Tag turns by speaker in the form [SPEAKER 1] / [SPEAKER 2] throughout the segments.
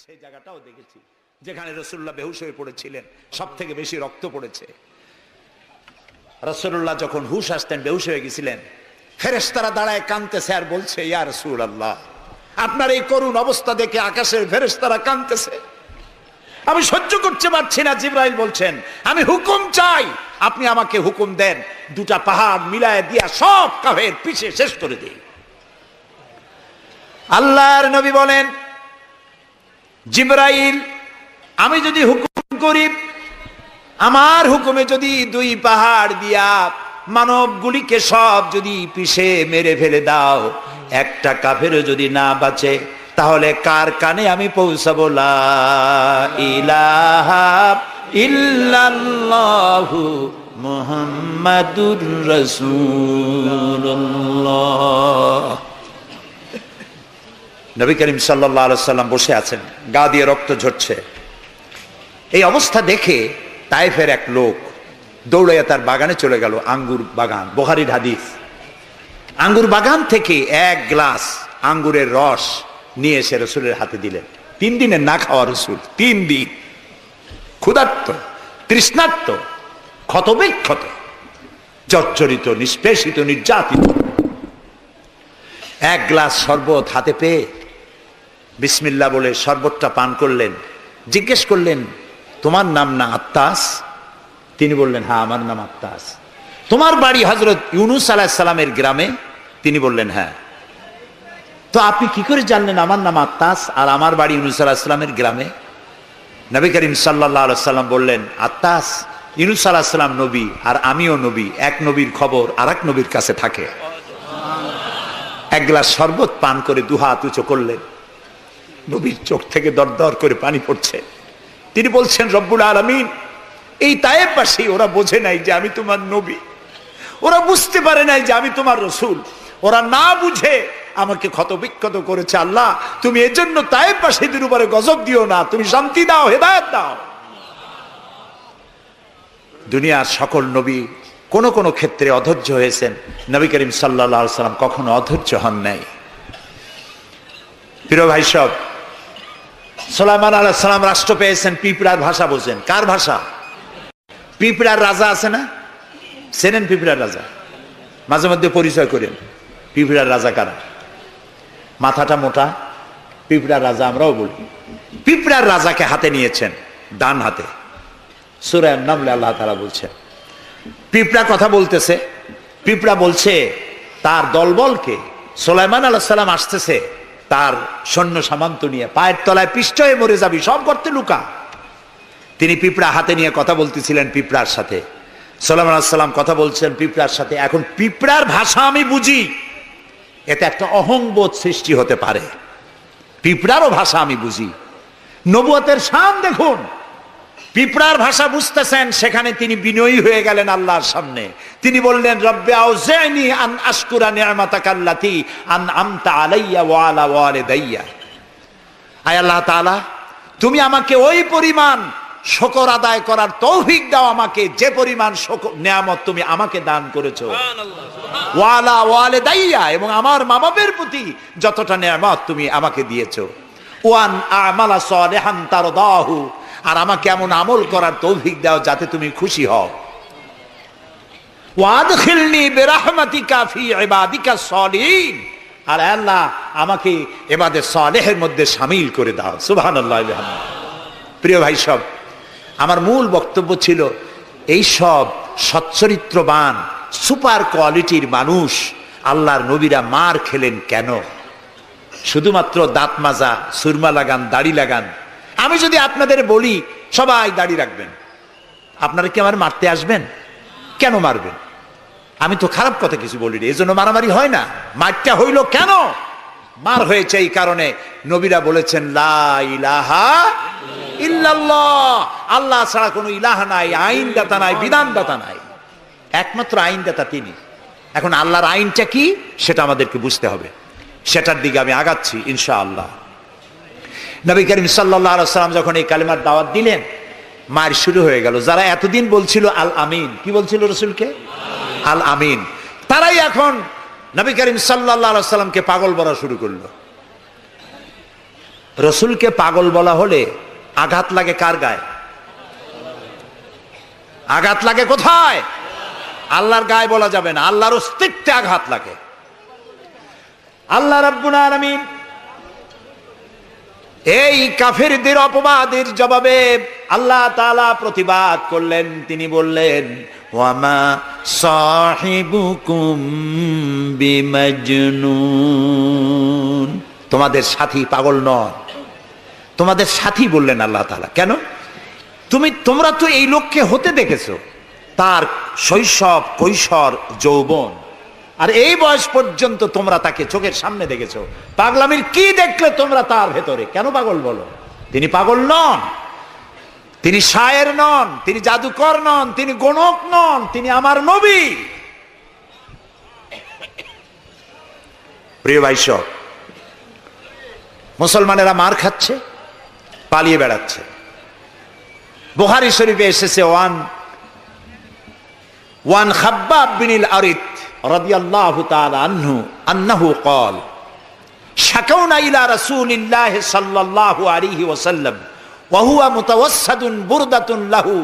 [SPEAKER 1] সেই জায়গাটাও দেখেছি যেখানে রাসূলুল্লাহ বেহুশ হয়ে পড়েছিলেন, সব থেকে বেশি রক্ত পড়েছে। রাসূলুল্লাহ যখন হুশ আসতেন, বেহুশ হয়ে গেছিলেন, ফেরেশতারা দাঁড়ায় কাঁদতেছে আর বলছে, ইয়া রাসূলুল্লাহ, আপনার এই করুণ অবস্থা দেখে আকাশের ফেরেশতারা কাঁদতেছে, আমি সহ্য করতে পারছি না। জিবরাইল বলছেন, আমি হুকুম চাই, আপনি আমাকে হুকুম দেন, দুটা পাহাড় মিলায় দিয়া সব কাফের পিছে শেষ করে দিই। আল্লাহর নবী বলেন, জিবরাইল, আমি যদি হুকুম করি, আমার হুকুমে যদি দুই পাহাড় দিয়া মানবগুলিকে সব যদি পিছে মেরে ফেলে দাও, একটা কাফেরও যদি না বাঁচে, তাহলে কার কানে আমি পৌঁছাবো লা ইলাহা ইল্লাল্লাহু মুহাম্মাদুর রাসূলুল্লাহ। নবী করিম সাল্লাল্লাহু আলাইহি সাল্লাম বসে আছেন, গা দিয়ে রক্ত ঝরছে। এই অবস্থা দেখে তায়েফের এক লোক দৌড়াইয়া তার বাগানে চলে গেল, আঙ্গুর বাগান, বুখারীর হাদিস। আঙ্গুর বাগান থেকে এক গ্লাস আঙ্গুরের রস নিয়ে এসে রসুলের হাতে দিলেন। 3 দিনের না খাওয়া রসুল, 3 দিন ক্ষুধার্ত, তৃষ্ণার্ত, ক্ষতবিক্ষত, জর্জরিত, নিষ্পেষিত, নির্যাতিত। এক গ্লাস শরবত হাতে পেয়ে বিসমিল্লাহ বলে শরবতটা পান করলেন। জিজ্ঞেস করলেন, তোমার নাম না আত্তাস? তিনি বললেন, হ্যাঁ, আমার নাম আত্তাস। তোমার বাড়ি হযরত ইউনূস আলাইহিস সালামের গ্রামে? তিনি বললেন, হ্যাঁ। তো আপনি কি করে জানলেন আমার নাম আত্তাস আর আমার বাড়ি ইউনূস আলাইহিস সালামের গ্রামে? নবী করিম সাল্লাল্লাহু আলাইহি সাল্লাম বললেন, আত্তাস, ইউনূস আলাইহিস সালাম নবী আর আমিও নবী, এক নবীর খবর আরেক নবীর কাছে থাকে। এক গ্লাস শরবত পান করে দুহাত উঁচু করলেন, নবীর চোখ থেকে দরদর করে পানি পড়ছে। তিনি বলছেন, রব্বুল আলামিন, এই তায়েফবাসী ওরা বোঝে নাই যে আমি তোমার নবী, ওরা বুঝতে পারে নাই যে আমি তোমার রসুল, ওরা না বুঝে আমাকে ক্ষতবিক্ষত করেছে। আল্লাহ, তুমি এর জন্য তায়েফবাসীদের উপরে গজব দিও না, তুমি শান্তি দাও, হেদায়েত দাও। দুনিয়ার সকল নবী কোন কোন ক্ষেত্রে অধৈর্য হয়েছেন, নবী করিম সাল্লাল্লাহু আলাইহি সাল্লাম কখনো অধৈর্য হন নাই। প্রিয় ভাই সব, সুলাইমান আলাইহিস সালাম রাষ্ট্র পেয়েছেন, পিঁপড়ার ভাষা বোঝেন। কার ভাষা? পিঁপড়ার রাজা আছে না, চেনেন পিঁপড়ার রাজা? মাঝে মধ্যে পরিচয় করেন পিঁপড়ার রাজা কারা। মাথাটা মোটা, পিঁপড়ার রাজা আমরাও বলি। পিঁপড়ার রাজাকে হাতে নিয়েছেন, ডান হাতে। সূরা আন-নামলে আল্লাহ তাআলা বলছেন, পিঁপড়া কথা বলতেছে, পিঁপড়া বলছে তার দলবলকে, সুলাইমান আলাইহিস সালাম আসতেছে তার সৈন্য সামন্ত নিয়ে, পায়ের তলায় পিষ্ট হয়ে মরে যাবি, সব গর্তে লুকা। তিনি পিঁপড়া হাতে নিয়ে কথা বলতেছিলেন পিঁপড়ার সাথে। সুলাইমান আলাইহিস সালাম কথা বলছেন পিঁপড়ার সাথে। এখন পিঁপড়ার ভাষা আমি বুঝি, এতে একটা অহংবোধ সৃষ্টি হতে পারে। পিঁপড়ারও ভাষা আমি বুঝি। নবুয়তের শান দেখুন, পিঁপড়ার ভাষা বুঝতেছেন, সেখানে তিনি বিনয়ী হয়ে গেলেন আল্লাহর সামনে। তিনি বললেন, রব্বি আউজি'নি আন আশকুরা নি'মাতাকাল্লাতী আন'আমতা আলাইয়া ওয়া আলা ওয়ালিদাইয়া। আয় আল্লাহ তাআলা, তুমি আমাকে ওই পরিমাণ শুকর আদায় করার তৌফিক দাও আমাকে, যে পরিমাণ নিয়ামত তুমি আমাকে দান করেছো। ওয়া আলা ওয়ালিদাইয়া, এবং আমার মা বাবার প্রতি যতটা নিয়ামত তুমি আমাকে দিয়েছো। ওয়ান আমালা সালিহান তারদাহু, আর আমাকে এমন আমল করার তৌফিক দাও যাতে তুমি খুশি হও। ওয়াদখিলনি বিরাহমাতিকা ফি ইবাদিকাস সালিহিন, আর আল্লাহ আমাকে ইবাদে সালেহের মধ্যে শামিল করে দাও। সুবহানাল্লাহ। প্রিয় ভাই সব, আমার মূল বক্তব্য ছিল এই সব সচ্চরিত্রবান সুপার কোয়ালিটির মানুষ আল্লাহর নবীরা মার খেলেন কেন? শুধুমাত্র দাঁত মাজা, সুরমা লাগান, দাড়ি লাগান। আমি যদি আপনাদের বলি সবাই দাড়ি রাখবেন, আপনারা কি আমার মারতে আসবেন? কেন মারবেন? আমি তো খারাপ কথা কিছু বলিনি, এই জন্য মারামারি হয় না। মারটা হইল কেন? মার হয়েছে এই কারণে নবীরা বলেছেন, লা ইলাহা ইল্লাল্লাহ, আল্লাহ ছাড়া কোনো ইলাহা নাই, আইনদাতা নাই, বিধানদাতা নাই, একমাত্র আইনদাতা তিনি। এখন আল্লাহর আইনটা কি সেটা আমাদেরকে বুঝতে হবে, সেটার দিকে আমি আগাচ্ছি ইনশাআল্লাহ। নবী করিম সাল্লাল্লাহু আলাইহি ওয়াসাল্লাম যখন এই কালিমার দাওয়াত দিলেন, মার শুরু হয়ে গেল। যারা এতদিন বলছিল আল আমিন, কি বলছিল রসুলকে? আল আমিন, তারাই এখন নবী করিম সাল্লাল্লাহু আলাইহি ওয়াসাল্লামকে পাগল বলা শুরু করলো। রসুলকে পাগল বলা হলে আঘাত লাগে কার গায়ে? আঘাত লাগে কোথায়? আল্লাহর গায়ে বলা যাবে না, আল্লাহর অস্তিত্বে আঘাত লাগে। আল্লাহ রাব্বুল আলামিন এই কাফিরদের অপবাদের জবাবে আল্লাহ তাআলা প্রতিবাদ করলেন। তিনি বললেন, ওয়ামা সাহিবুকুম বিমাজনুন, তোমাদের সাথী পাগল নন। তোমাদের সাথী বললেন আল্লাহ তাআলা। কেন? তোমরা তো এই লোককে হতে দেখেছো, তার শৈশব, কৈশোর, যৌবন, আর এই বয়স পর্যন্ত তোমরা তাকে চোখের সামনে দেখেছো। পাগলামির কি দেখলে তোমরা তার ভেতরে? কেন পাগল বলো? তিনি পাগল নন, তিনি শায়ের নন, তিনি জাদুকর নন, তিনি গণক নন, তিনি আমার নবী। প্রিয় ভাইসব, মুসলমানেরা মার খাচ্ছে, পালিয়ে বেড়াচ্ছে। বুখারী শরীফে এসেছে ওয়ান খাব্বাব বিনিল আরিত রাদিয়াল্লাহু তাআলা আনহু আন্নাহু ক্বাল শাকাউনা ইলা রাসূলিল্লাহি সাল্লাল্লাহু আলাইহি ওয়াসাল্লাম ওয়া হুয়া মুতাওয়াসসাদুন বুরদাতুন লাহু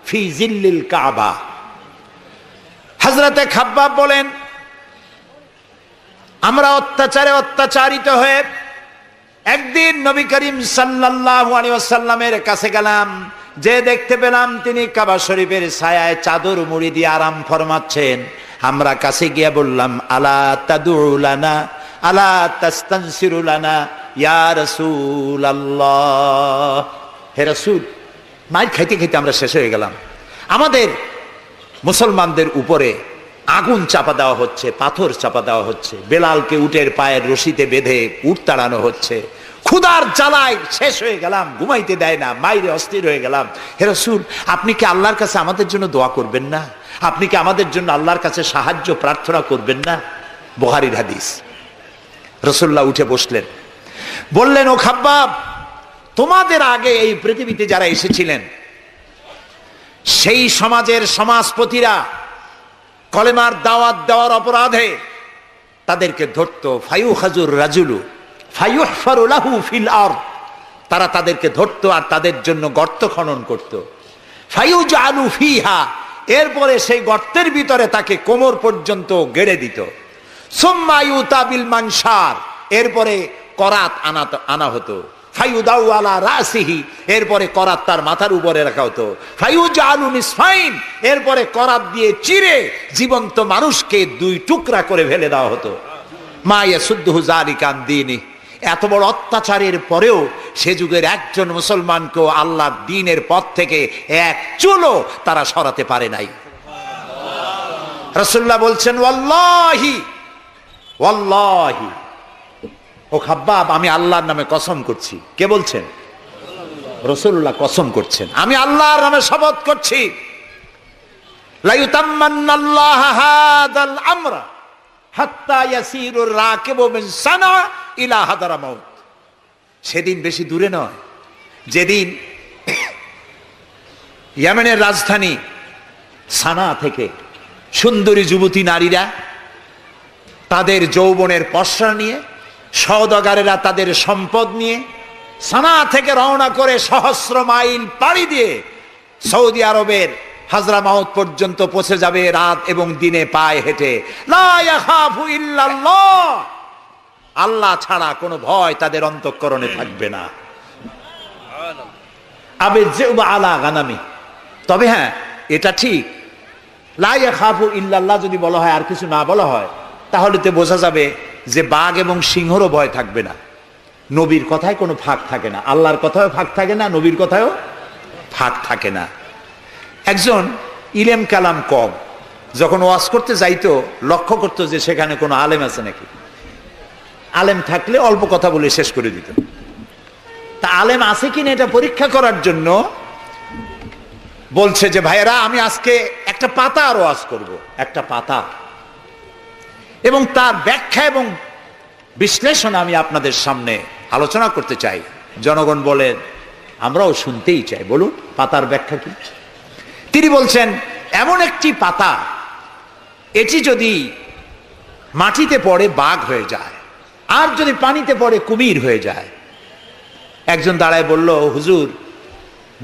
[SPEAKER 1] ফি জিল্লিল কাবা। হযরতে খাব্বাব বলেন, আমরা অত্যাচারিত হয়ে একদিন নবী করিম সাল্লাল্লাহু আলাইহি ওয়াসাল্লামের কাছে গেলাম, যে দেখতে পেলাম তিনি কাবা শরীফের ছায়ায় চাদর মুড়ি দিয়ে আরাম ফরমাচ্ছেন। আমরা কাছে গিয়ে বললাম, আলা তাদউ লানা আলা তাস্তানসিরু লানা ইয়া রাসূলুল্লাহ, হে রাসূল। মাইর খাইতে খাইতে আমরা শেষ হয়ে গেলাম। আমাদের মুসলমানদের উপরে আগুন চাপা দেওয়া হচ্ছে, পাথর চাপা দেওয়া হচ্ছে, বেলালকে উটের পায়ের রশিতে বেঁধে উট তাড়ানো হচ্ছে। ক্ষুধার জ্বালায় শেষ হয়ে গেলাম, ঘুমাইতে দেয় না, মাইরে অস্থির হয়ে গেলাম। হে রাসূল, আপনি কি আল্লাহর কাছে আমাদের জন্য দোয়া করবেন না? আপনি কি আমাদের জন্য আল্লাহর কাছে সাহায্য প্রার্থনা করবেন না? বুখারীর হাদিস। রাসূলুল্লাহ উঠে বসলেন, বললেন, ও খাব্বাব, তোমাদের আগে এই পৃথিবীতে যারা এসেছিলেন সেই সমাজের সমাজপতিরা কলেমার দাওয়াত দেওয়ার অপরাধে তাদেরকে ধরতো। ফায়ুখাজুর রাজুলু ফায়ুহফারু লাহু ফিল আরদ, তারা তাদেরকে ধরতো আর তাদের জন্য গর্ত খনন করত। ফায়ুজআলু ফিহা, এরপরে সেই গর্তের ভিতরে তাকে কোমর পর্যন্ত গেড়ে দিত। সুম্মা ইউতা বিল মানশার, এরপরে করাত আনা হতো। ফায়ুদাউ আলা রাসিহি, এরপরে করাত তার মাথার উপরে রাখা হতো। ফায়ুজআলু নিসফাইন, এরপরে করাত দিয়ে চিরে জীবন্ত মানুষকে দুই টুকরা করে ফেলে দেওয়া হতো। মা ইয়াসুদ্দুহু যালিকা আন দীনি, এত বড় অত্যাচারের পরেও সে যুগের একজন মুসলমানকেও আল্লাহর দ্বীনের পথ থেকে এক চুলও তারা সরাতে পারে নাই। রাসূলুল্লাহ বলছেন, ওয়াল্লাহি ওয়াল্লাহি, ও খাব্বাব, আমি আল্লাহর নামে কসম করছি। কে বলছেন? রাসূলুল্লাহ কসম করছেন, আমি আল্লাহর নামে শপথ করছি, লা ইউতাম্মান্নাল্লাহু হাযাল আমরা হাত্তা ইয়াসিরুর রাকিবু মিন সানা ইলা হাদারামাউত। সেদিন বেশি দূরে নয়, যেদিন ইয়েমেনের রাজধানী সানা থেকে সুন্দরী যুবতী নারীরা তাদের যৌবনের পসরা নিয়ে, সওদাগারেরা তাদের সম্পদ নিয়ে সানা থেকে রওনা করে সহস্র মাইল পাড়ি দিয়ে সৌদি আরবের হাজরামাউত পর্যন্ত পৌঁছে যাবে রাত এবং দিনে পায়ে হেঁটে। লা ইয়াখাফু ইল্লাল্লাহ, আল্লাহ ছাড়া কোনো ভয় তাদের অন্তঃকরণে থাকবে না। আবিযুবা আলা গানামি, তবে হ্যাঁ, এটা ঠিক, লা ইয়াখাফু ইল্লাল্লাহ যদি বলা হয় আর কিছু না বলা হয়, তাহলে তো বোঝা যাবে যে বাঘ এবং সিংহরও ভয় থাকবে না। নবীর কথায় কোনো ফাঁক থাকে না, আল্লাহর কথায়ও ফাঁক থাকে না, নবীর কথায়ও ফাঁক থাকে না। একজন ইলেম কালাম কম যখন ওয়াজ করতে যাইতো, লক্ষ্য করতো যে সেখানে কোনো আলেম আছে নাকি। আলেম থাকলে অল্প কথা বলে শেষ করে দিত। তা আলেম আছে কিনা এটা পরীক্ষা করার জন্য বলছে যে, ভাইয়েরা, আমি আজকে একটা পাতা আর ওয়াজ করব, একটা পাতা, এবং তার ব্যাখ্যা এবং বিশ্লেষণ আমি আপনাদের সামনে আলোচনা করতে চাই। জনগণ বলেন, আমরাও শুনতেই চাই, বলুন পাতার ব্যাখ্যা কি। তিনি বলছেন, এমন একটি পাতা, এটি যদি মাটিতে পড়ে বাঘ হয়ে যায়, আর যদি পানিতে পড়ে কুমির হয়ে যায়, একজন দাঁড়ায় বলল, হুজুর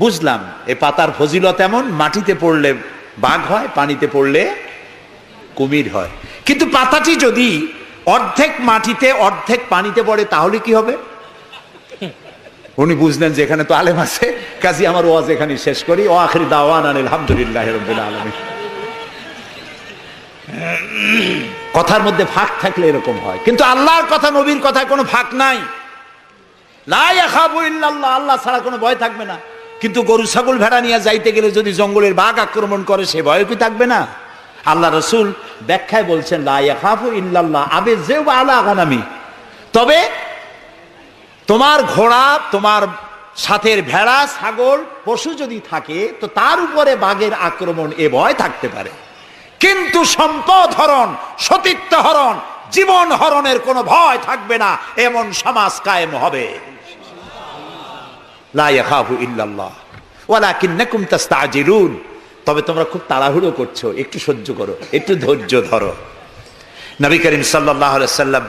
[SPEAKER 1] বুঝলাম এ পাতার ফজিলত এমন, মাটিতে পড়লে বাঘ হয়, পানিতে পড়লে কুমির হয়, কিন্তু পাতাটি যদি অর্ধেক মাটিতে অর্ধেক পানিতে পড়ে তাহলে কি হবে? উনি বুঝলেন যে এখানে তো আলেম আছে, কাজী আমার ওয়াজ এখানে শেষ করি। ও আখির দাওয়ানা আলহামদুলিল্লাহি রাব্বিল আলামিন। কথার মধ্যে ফাঁক থাকলে এরকম হয়, কিন্তু আল্লাহর কথা, নবীর কথায় কোনো ফাঁক নাই। লা ইয়াখাফু ইল্লাল্লাহ, আল্লাহ ছাড়া কোনো ভয় থাকবে না। কিন্তু গরু ছাগল ভেড়া নিয়ে যাইতে গেলে যদি জঙ্গলের বাঘ আক্রমণ করে, সে ভয় কি থাকবে না? আল্লাহ রাসূল ব্যাখ্যায় বলছেন, লা ইয়াখাফু ইল্লাল্লাহ আবিযু আলা গানামি, তবে তোমার ঘোড়া, তোমার সাথের ভেড়া, ছাগল, পশু যদি থাকে তো তার উপরে বাঘের আক্রমণ এ ভয় থাকতে পারে, কিন্তু সম্পদ হরণ, সতীত্ব হরণ, জীবন হরণের কোনো ভয় থাকবে না, এমন সমাজ কায়েম হবে। লা ইয়াখাফু ইল্লাল্লাহ ওয়ালাকিন্নাকুম তাস্তাজিলুন, তবে তোমরা খুব তাড়াহুড়ো করছো, একটু সহ্য করো, একটু ধৈর্য ধরো। নবী করিম সাল্লাল্লাহু আলাইহি সাল্লাম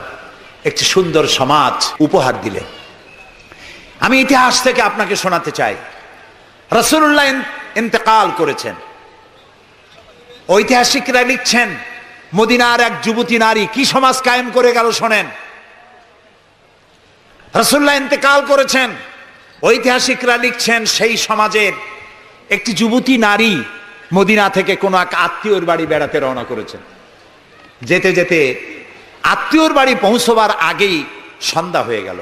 [SPEAKER 1] একটি সুন্দর সমাজ উপহার দিলেন। আমি ইতিহাস থেকে আপনাকে শোনাতে চাই। রাসূলুল্লাহ ইন্তেকাল করেছেন, ঐতিহাসিকরা লিখছেন মদিনার এক যুবতী নারী কি সমাজ কায়েম করে গেল শোনেন। রাসূলুল্লাহ ইন্তেকাল করেছেন, ঐতিহাসিকরা লিখছেন সেই সমাজের একটি যুবতী নারী মদিনা থেকে কোনো এক আত্মীয়র বাড়ি বেড়াতে রওনা করেছেন। যেতে যেতে আত্মীয়র বাড়ি পৌঁছবার আগেই সন্ধ্যা হয়ে গেল।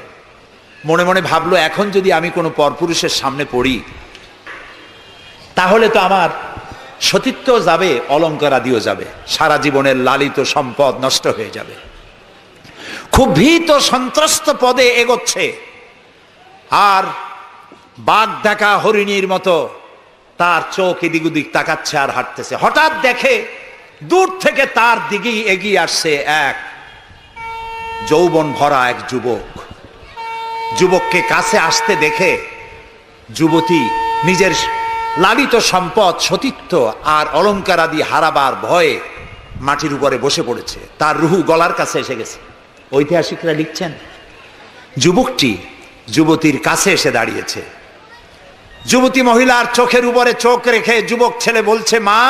[SPEAKER 1] মনে মনে ভাবলো, এখন যদি আমি কোনো পরপুরুষের সামনে পড়ি তাহলে তো আমার সতীত্ব যাবে, অলংকার আদিও যাবে, সারা জীবনের লালিত সম্পদ নষ্ট হয়ে যাবে। খুব ভীত সন্ত্রস্ত পদে এগোচ্ছে, আর বাঘ দেখা হরিণীর মতো তার চোখ এদিক ওদিক তাকাচ্ছে আর হাঁটতেছে। হঠাৎ দেখে দূর থেকে তার দিকেই এগিয়ে আসছে এক যৌবন ভরা এক যুবক। যুবককে কাছে আসতে দেখে যুবতী নিজের লালিত সম্পদ, সতীত্ব আর অলংকার আদি হারাবার ভয়ে মাটির উপরে বসে পড়েছে, তার রুহু গলার কাছে এসে গেছে। ঐতিহাসিকরা লিখছেন যুবকটি যুবতীর কাছে এসে দাঁড়িয়েছে। যুবতী মহিলার চোখের উপরে চোখ রেখে যুবক ছেলে বলছে, মা,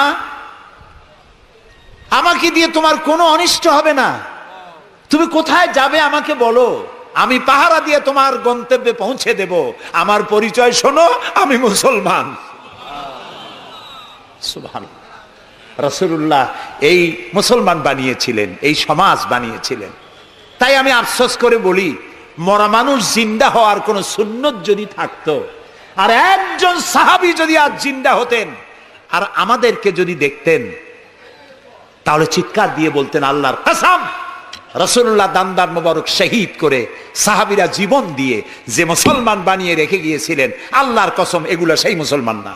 [SPEAKER 1] আমাকে দিয়ে তোমার কোনো অনিষ্ট হবে না, তুমি কোথায় যাবে আমাকে বলো, আমি পাহারা দিয়ে তোমার গন্তব্যে পৌঁছে দেব। আমার পরিচয় শোনো, আমি মুসলমান। সুবহানাল্লাহ। রাসূলুল্লাহ এই মুসলমান বানিয়েছিলেন, এই সমাজ বানিয়েছিলেন। তাই আমি আফসোস করে বলি, মরা মানুষ জিন্দা হওয়ার কোন সুন্নত যদি থাকতো, আর একজন সাহাবী যদি আজ জিন্দা হতেন আর আমাদেরকে যদি দেখতেন, তাহলে চিৎকার দিয়ে বলতেন, আল্লাহর কসম, রাসূলুল্লাহ দান্দার মোবারক শহীদ করে সাহাবীরা জীবন দিয়ে যে মুসলমান বানিয়ে রেখে গিয়েছিলেন, আল্লাহর কসম এগুলো সেই মুসলমান না।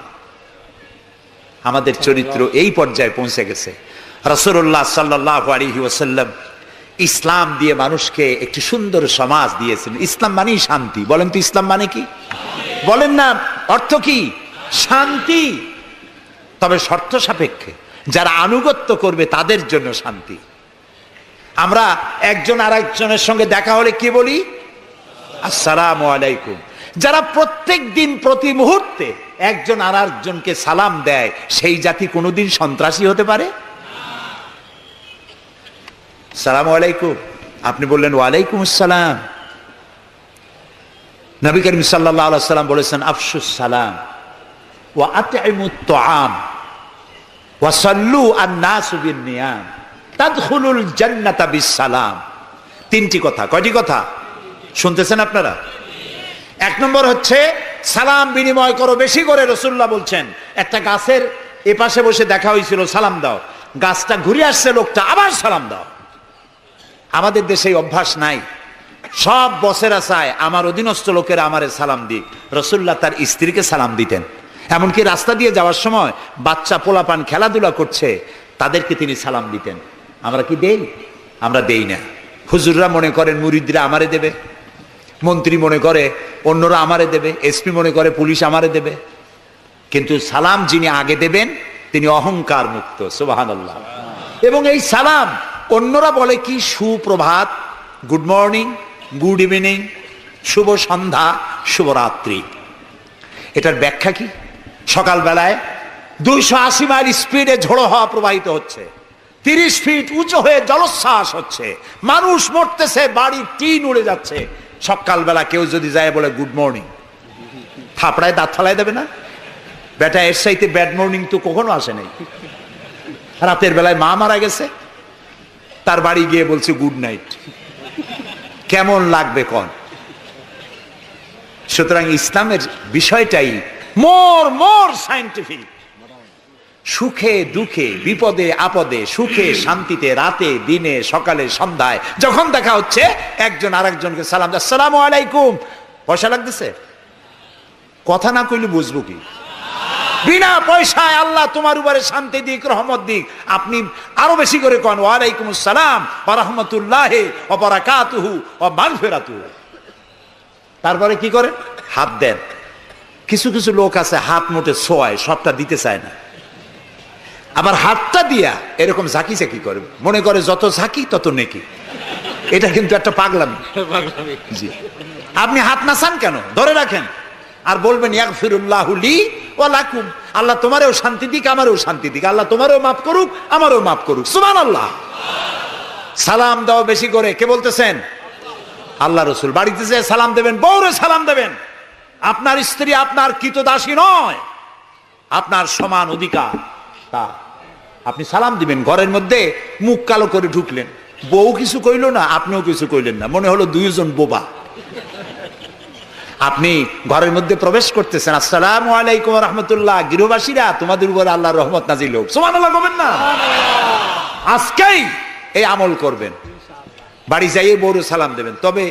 [SPEAKER 1] আমাদের চরিত্র এই পর্যায়ে পৌঁছে গেছে। রাসূলুল্লাহ সাল্লাল্লাহু আলাইহি ওয়াসাল্লাম ইসলাম দিয়ে মানুষকে একটি সুন্দর সমাজ দিয়েছেন। ইসলাম মানেই শান্তি। বলেন তো ইসলাম মানে কি? বলেন না, অর্থ কি? শান্তি। তবে শর্ত সাপেক্ষে, যারা আনুগত্য করবে তাদের জন্য শান্তি। আমরা একজন আর একজনের সঙ্গে দেখা হলে কি বলি? আসসালামু আলাইকুম। যারা প্রত্যেক দিন প্রতি মুহূর্তে একজন আর একজনকে সালাম দেয়, সেই জাতি কোনোদিন সন্ত্রাসী হতে পারে? সালামু আলাইকুম, আপনি বললেন ওয়ালাইকুম আসসালাম। নবী করিম সাল্লাল্লাহু আলাইহি ওয়াসাল্লাম বলেছেন, আফশুস সালাম ওয়া আতইমুত তুআম ওয়া সাল্লু আন-নাসু বিন-নিয়াম তাদখুলুল জান্নাতা বিস-সালাম। তিনটি কথা। কয়টি কথা শুনতেছেন আপনারা? এক নম্বর হচ্ছে সালাম বিনিময় করো বেশি করে। রাসূলুল্লাহ বলছেন, একটা গাছের এপাশে বসে দেখা হয়েছিল, সালাম দাও। গাছটা ঘুরে আসছে, লোকটা আবার সালাম দাও। আমাদের দেশে অভ্যাস নাই। সব বসেরা চায় আমার অধীনস্থ লোকেরা আমারে সালাম দিক। রাসূলুল্লাহ তার স্ত্রীকে সালাম দিতেন। এমনকি রাস্তা দিয়ে যাওয়ার সময় বাচ্চা পোলাপান খেলাধুলা করছে, তাদেরকে তিনি সালাম দিতেন। আমরা কি দেই? আমরা দেই না। হুজুররা মনে করেন মুরিদরা আমারে দেবে, মন্ত্রী মনে করে অন্যরা আমারে দেবে, এসপি মনে করে পুলিশ আমারে দেবে। কিন্তু সালাম যিনি আগে দেবেন তিনি অহংকার মুক্ত। সুবহানাল্লাহ। এবং এই সালাম অন্যরা বলে কি সুপ্রভাত, গুড মর্নিং, গুড ইভিনিং, শুভ সন্ধ্যা, শুভরাত্রি। এটার ব্যাখ্যা কি? সকালবেলায় 280 মাইল স্পিডে ঝোড়ো হাওয়া প্রবাহিত হচ্ছে, 30 ফিট উঁচু হয়ে জলোচ্ছ্বাস হচ্ছে, মানুষ মরতেছে, বাড়ির টিন উড়ে যাচ্ছে। সকালবেলা কেউ যদি যায় বলে গুড মর্নিং, থাপড়ায় দাঁত ফালাই দেবে না? বেটা, এর সাইতে ব্যাড মর্নিং তো কখনো আসে নাই। রাতের বেলায় মা মারা গেছে, তার বাড়ি গিয়ে বলছে গুড নাইট, কেমন লাগবে কোন? সুতরাং ইসলামের বিষয়টাই মোর সায়েন্টিফিক। সুখে দুঃখে, বিপদে আপদে, সুখে শান্তিতে, রাতে দিনে, সকালে সন্ধ্যায় যখন দেখা হচ্ছে, একজন আরেকজনকে সালাম, আসসালামু আলাইকুম। পয়সা লাগতেছে? কথা না কইলে বুঝবো কি? বিনা পয়সায় আল্লাহ তোমার উপরে শান্তি দিক, রহমত দিক। আপনি আরো বেশি করে কন ওয়ালাইকুম আসসালাম ওয়া রাহমাতুল্লাহি ওয়া বারাকাতুহু ওয়া মাগফিরাতুহু। তারপরে কি করে? হাত দেন। কিছু কিছু লোক আছে হাত মুঠে ছোঁয়ায়, সবটা দিতে চায় না। আবার হাতটা দিয়া এরকম ঝাঁকি ঝাঁকি করে, মনে করে যত ঝাঁকি তত নেকি। এটা কিন্তু একটা পাগলামি। জি, আপনি হাত নাচান কেন? ধরে রাখেন আর বলবেন ইয়াগফিরুল্লাহু লি ওয়া লাকুম। আল্লাহ তোমারও শান্তি দিক, আমারও শান্তি দিক। আল্লাহ তোমারও মাফ করুক, আমারও মাফ করুক। সুবহানাল্লাহ। সালাম দাও বেশি করে। কে বলতেছেন? আল্লাহ রাসূল। বাড়িতে যে সালাম দেবেন, বউরে সালাম দেবেন। আপনার স্ত্রী আপনার কৃতদাসী নয়, আপনার সমান অধিকার তা। আপনি সালাম দিবেন। ঘরের মধ্যে মুখ কালো করে ঢুকলেন, বউ কিছু কইল না, আপনিও কিছু কইলেন না, মনে হলো দুইজন বোবা। আপনি ঘরের মধ্যে প্রবেশ করতেছেন, আসসালামু আলাইকুম ওয়া রাহমাতুল্লাহ। গৃহবাসীরা, তোমাদের উপর আল্লাহর রহমত নাজিল হোক। সুবহানাল্লাহ বলবেন না? আজকেই এই আমল করবেন। বাড়ি যাইয়ে বউরে সালাম দেবেন। তবে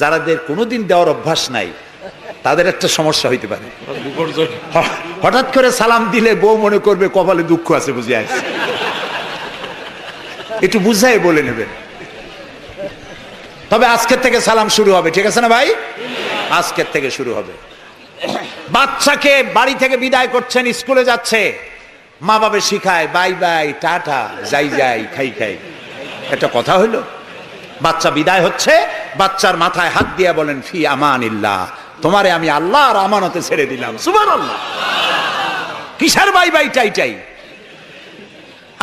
[SPEAKER 1] যারাদের কোনোদিন দেওয়ার অভ্যাস নাই, তাদের একটা সমস্যা হইতে পারে। হঠাৎ করে সালাম দিলে বউ মনে করবে কপালে দুঃখ আছে বুঝে আছে। একটু বুঝাই বলে নেবেন। তবে আজকের থেকে সালাম শুরু হবে, ঠিক আছে না ভাই? আজকের থেকে শুরু হবে। বাচ্চাকে বাড়ি থেকে বিদায় করছেন, স্কুলে যাচ্ছে, মা বাবা শিখায় বাই বাই, টাটা, যাই যাই, খাই খাই। একটা কথা হইল? বাচ্চা বিদায় হচ্ছে, বাচ্চার মাথায় হাত দিয়ে বলেন ফি আমানিল্লাহ, তোমারে আমি আল্লাহর আমানতে ছেড়ে দিলাম। সুবহানাল্লাহ। কিসের বাই বাই টাই টাই?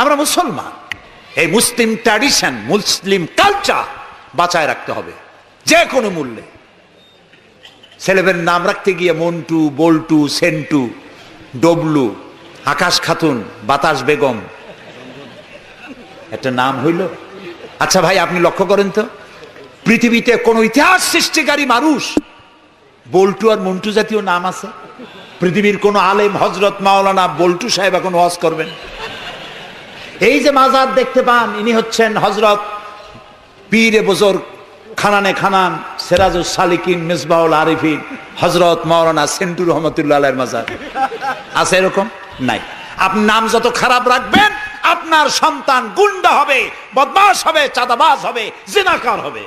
[SPEAKER 1] আমরা মুসলমান, এই মুসলিম ট্র্যাডিশন, মুসলিম কালচার বাঁচায় রাখতে হবে যে কোনো মূল্যে। ছেলেদের নাম রাখতে গিয়ে মন্টু, বল্টু, সেন্টু, ডবলু, আকাশ খাতুন, বাতাস বেগম, একটা নাম হইল? আচ্ছা ভাই, আপনি লক্ষ্য করেন তো, পৃথিবীতে কোন ইতিহাস সৃষ্টিকারী মানুষ বল্টু আর মন্টু জাতীয় নাম আছে? পৃথিবীর কোন আলেম, হজরত মাওলানা বল্টু সাহেব এখন ওয়াজ করবেন? এই যে মাজার দেখতে পান, ইনি হচ্ছেন হজরত পীরে বুজুর্গ খানানে খানান সিরাজুস সালিকিন মিসবাহুল আরিফিন হজরত মাওলানা সেন্টু রহমতুল্লাহ আলাইহির মাজার আছে? এরকম নাই। আপনি নাম যত খারাপ রাখবেন, আপনার সন্তান গুন্ডা হবে, বদমাশ হবে, চাঁদাবাজ হবে, জিনাকার হবে।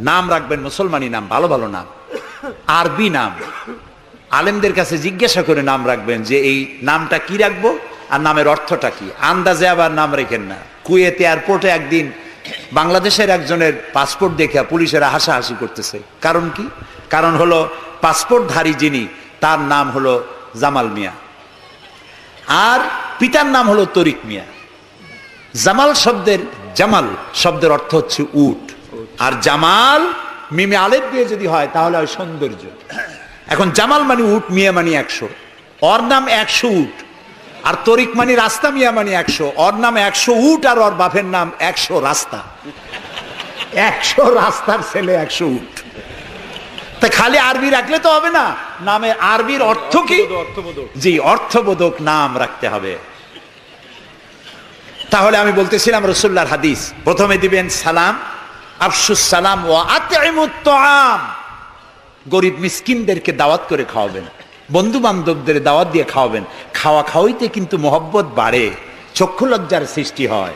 [SPEAKER 1] নাম রাখবেন মুসলমানি নাম, ভালো ভালো নাম, আরবি নাম। আলেমদের কাছে জিজ্ঞাসা করে নাম রাখবেন যে এই নামটা কি রাখবো আর নামের অর্থটা কি। আন্দাজে আবার নাম রেখেন না। কুয়েত এয়ারপোর্টে একদিন বাংলাদেশের একজনের পাসপোর্ট দেখে পুলিশেরা হাসাহাসি করতেছে। কারণ কি? কারণ হলো পাসপোর্টধারী যিনি, তার নাম হলো জামাল মিয়া, আর পিতার নাম হলো তরিক মিয়া। জামাল শব্দের অর্থ হচ্ছে উট, আর জামাল মিমে আলেফ দিয়ে যদি হয় তাহলে হয় সৌন্দর্য। এখন জামাল মানে উট, মিয়া মানে 100, ওর নাম 100 উট। আর তরিক মানে রাস্তা, মিয়া মানে 100, ওর নাম 100 উট আর ওর বাপের নাম 100 রাস্তা। 100 রাস্তার ছেলে 100 উট। তা খালি আরবি রাখলে তো হবে না, নামে আরবির অর্থ কি? জি, অর্থবোধক নাম রাখতে হবে। তাহলে আমি বলতেছিলাম রাসূলুল্লাহর হাদিস, প্রথমে দিবেন সালাম, আফশুস সালাম ওয়া আতইমুত তাআম। গরিব মিসকিনদেরকে দাওয়াত করে খাওয়াবেন, বন্ধু বান্ধবদের দাওয়াত দিয়ে খাওয়াবেন। খাওয়া খাওয়াইতে কিন্তু মহব্বত বাড়ে, চক্ষু লজ্জার সৃষ্টি হয়।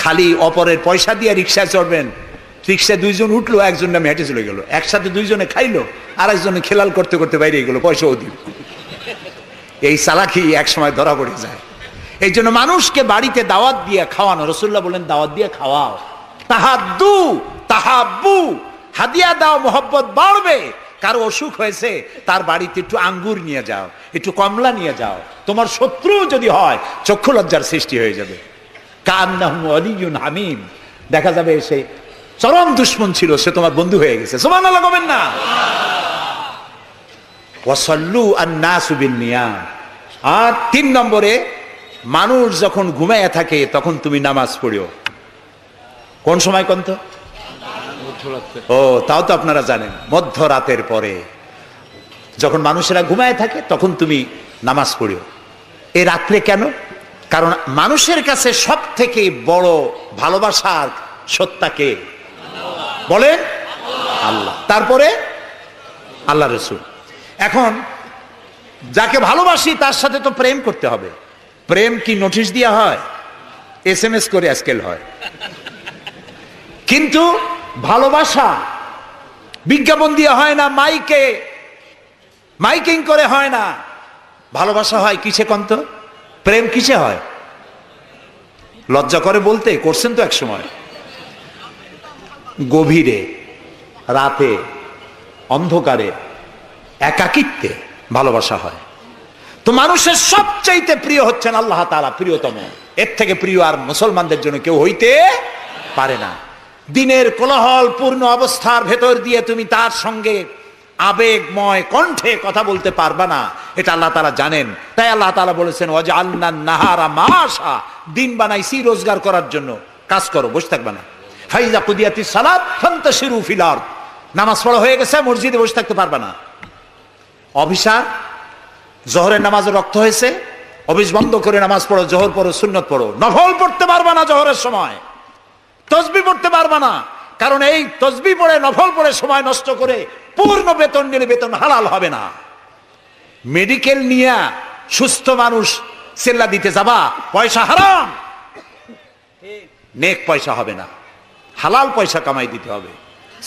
[SPEAKER 1] খালি অপরের পয়সা দিয়ে রিক্সায় চড়বেন, রিক্সায় দুইজন উঠলো, একজন নামে হেঁটে চলে গেল, একসাথে দুইজনে খাইলো, আর একজনে খেলাল করতে করতে বাইরে গেল, পয়সাও দিল। এই চালাকি এক সময় ধরা পড়ে যায়। এই জন্য মানুষকে বাড়িতে দাওয়াত দিয়ে খাওয়ানো, রাসূলুল্লাহ বলেন দাওয়াত দিয়ে খাওয়াও। তাহাদ্দু তাহাব্বু, হাদিয়া দাও, মোহব্বত বাড়বে। কারো অসুখ হয়েছে, তার বাড়িতে একটু আঙ্গুর নিয়ে যাও, একটু কমলা নিয়ে যাও। তোমার শত্রু যদি হয়, চক্ষু লজ্জার সৃষ্টি হয়ে যাবে। কান্নাহু ওয়ালিয়ুন হামিম, দেখা যাবে সে চরম দুশমন ছিল, সে তোমার বন্ধু হয়ে গেছে। সুবহানাল্লাহ বলেন না। ওয়াসাল্লু আন-নাসু বিন-নিয়াম। আর 3 নম্বরে, মানুষ যখন ঘুমায় থাকে তখন তুমি নামাজ পড়িও। কোন সময় কোন তো? ও, তাও তো আপনারা জানেন, মধ্যরাতের পরে যখন মানুষেরা ঘুমায় থাকে তখন তুমি নামাজ পড়িও। এই রাত্রে কেন? কারণ মানুষের কাছে সব থেকে বড় ভালোবাসার সত্তাকে বলেন আল্লাহ, তারপরে আল্লাহ রাসূল। এখন যাকে ভালোবাসি তার সাথে তো প্রেম করতে হবে। প্রেম কি নোটিশ দেওয়া হয়? SMS করে আজকাল হয়। কিন্তু ভালোবাসা বিজ্ঞাপন দিয়ে হয় না, মাইকিং করে হয় না। ভালোবাসা হয় কিসে কন্ত? প্রেম কিসে হয়? লজ্জা করে বলতে, করছেন তো এক সময়। গভীরে, রাতে, অন্ধকারে, একাকিত্বে ভালোবাসা হয়। তো মানুষের সবচাইতে প্রিয় হচ্ছেন আল্লাহ তাআলা, প্রিয়তম। এর থেকে প্রিয় আর মুসলমানদের জন্য কেউ হইতে পারে না। দিনের কোলাহল পূর্ণ অবস্থার ভেতর দিয়ে তুমি তার সঙ্গে আবেগময় কণ্ঠে কথা বলতে পারবা না, এটা আল্লাহ তাআলা জানেন। তাই আল্লাহ তাআলা বলেছেন ওয়াজআলনান নাহারা মাশা, দিন বানাইছি রোজগার করার জন্য, কাজ করো, বসে থাকবা না। ফাইজা কুদিয়াতিস সালাত ফান্তাশিরু ফিল আরদ, নামাজ পড়া হয়ে গেছে, মসজিদে বসে থাকতে পারবা না। অভিশাপ, জোহরের নামাজে রক্ত হয়েছে, অফিস বন্ধ করে নামাজ পড়ো, জোহর পড়ো, সুন্নত পড়ো। নফল পড়তে পারবা না জোহরের সময়, তসবিহ পড়তে পারবা না, কারণ এই তসবিহ পড়ে, নফল পড়ে সময় নষ্ট করে পূর্ণ বেতন নিলে বেতন হালাল হবে না। মেডিকেল নিয়ে সুস্থ মানুষ সেল্লা দিতে যাবা, পয়সা হারাম, নেক পয়সা হবে না, হালাল পয়সা কামাই দিতে হবে।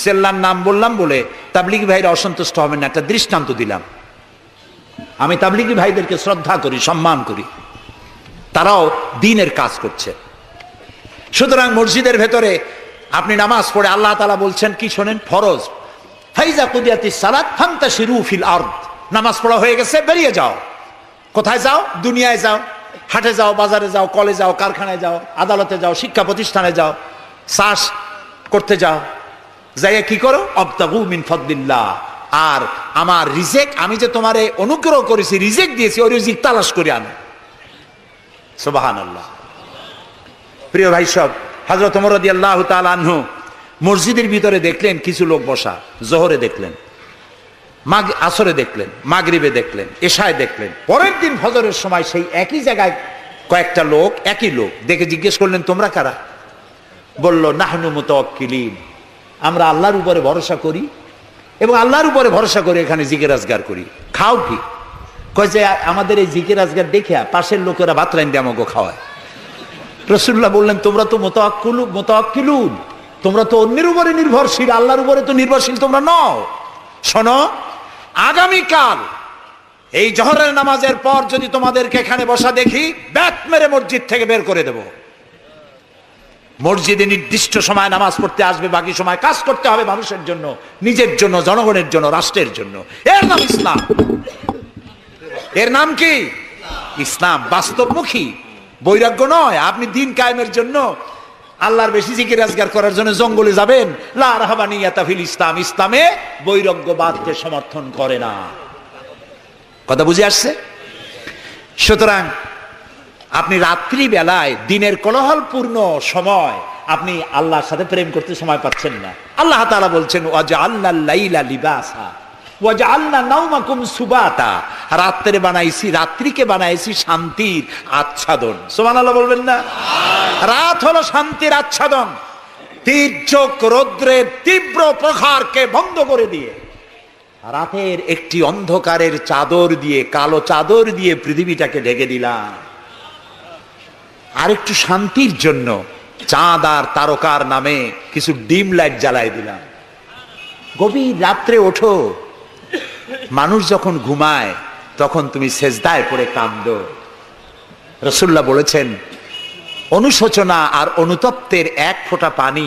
[SPEAKER 1] সেল্লার নাম বললাম বলে তাবলিগি ভাইরা অসন্তুষ্ট হবেন না, একটা দৃষ্টান্ত দিলাম। আমি তাবলিগি ভাইদেরকে শ্রদ্ধা করি, সম্মান করি, তারাও দ্বীনের কাজ করছে। সুতরাং মসজিদের ভেতরে আপনি নামাজ পড়ে আল্লাহ তাআলা বলছেন কি শোনেন, ফরজ, ফাইজা কুদিয়াতিস সালাত ফান্তাশিরু ফিল আরদ, নামাজ পড়া হয়ে গেছে, বেরিয়ে যাও। কোথায় যাও? দুনিয়ায় যাও, হাটে যাও, বাজারে যাও, কলে যাও, কারখানায় যাও, আদালতে যাও, শিক্ষা প্রতিষ্ঠানে যাও, চাষ করতে যাও। যাইয়া কি করো? আবতাগু মিন ফাদলিল্লাহ, আর আমার রিজিক, আমি যে তোমারে অনুগ্রহ করেছি, রিজিক দিয়েছি, ওই রিজিক তালাশ করে আনো। সুবহানাল্লাহ। প্রিয় ভাই সব, হযরত ওমর রাদিয়াল্লাহু তাআলা আনহু মসজিদের ভিতরে দেখলেন কিছু লোক বসা, জোহরে দেখলেন, আসরে দেখলেন, মাগরিবে দেখলেন, এশায় দেখলেন। পরের দিন ফজরের সময় সেই একই জায়গায় কয়েকটা লোক, একই লোক দেখে জিজ্ঞেস করলেন, তোমরা কারা? বলল, নাহনু মুতাওয়াক্কিলিন, আমরা আল্লাহর উপরে ভরসা করি এবং আল্লাহর উপরে ভরসা করে এখানে জিকির আজগার করি। খাও কি? কয় যে আমাদের এই জিকির আজগার দেখে পাশের লোকেরা ভাত রাইন্দে আমাকে খাওয়ায়। রাসূলুল্লাহ বললেন, তোমরা তো মুতাওয়াক্কিলুন, তোমরা তো অন্যের উপরে নির্ভরশীল, আল্লাহর উপরে তো নির্ভরশীল তোমরা নও। শোনো, আগামীকাল এই জোহরের নামাজের পর যদি তোমাদেরকে এখানে বসা দেখি, ব্যাট মেরে মসজিদ থেকে বের করে দেব। মসজিদে নির্দিষ্ট সময় নামাজ পড়তে আসবে, বাকি সময় কাজ করতে হবে মানুষের জন্য, নিজের জন্য, জনগণের জন্য, রাষ্ট্রের জন্য। এর নাম ইসলাম। এর নাম কি? ইসলাম। বাস্তবমুখী, বৈরাগ্য নয়। আপনি দিন কায়েমের জন্য, আল্লাহর বেশি জিকির আজগার করার জন্য জঙ্গলে যাবেন, লা রাহবানিয়াতা ফিল ইসলাম, ইসলামে বৈরাগ্যবাদকে সমর্থন করে না। কথা বুঝে আসছে? সুতরাং আপনি রাত্রি বেলায়, দিনের কোলাহলপূর্ণ সময়, আপনি আল্লাহর সাথে প্রেম করতে সময় পাচ্ছেন না। আল্লাহ তাআলা বলছেন ওয়াজআলনাল লাইলা লিবাসা ওয়াজআলনা নাওমাকুম সুবাতা, রাত্রে বানাইছি, রাত্রিকে বানাইছি শান্তির আচ্ছাদন। সুবহানাল্লাহ বলবেন না? রাত হলো শান্তির আচ্ছাদন। তীর্যক রৌদ্রের তীব্র প্রখারকে বন্ধ করে দিয়ে রাতের একটি অন্ধকারের চাদর দিয়ে, কালো চাদর দিয়ে পৃথিবীটাকে ঢেকে দিলাম। আর একটু শান্তির জন্য চাঁদ আর তারকার নামে কিছু ডিম লাইট জ্বালাই দিলাম। গভীর রাত্রে ওঠো, মানুষ যখন ঘুমায় তখন তুমি সেজদায় পড়ে কাঁদো। রাসূলুল্লাহ বলেছেন, অনুশোচনা আর অনুতপ্তের এক ফোঁটা পানি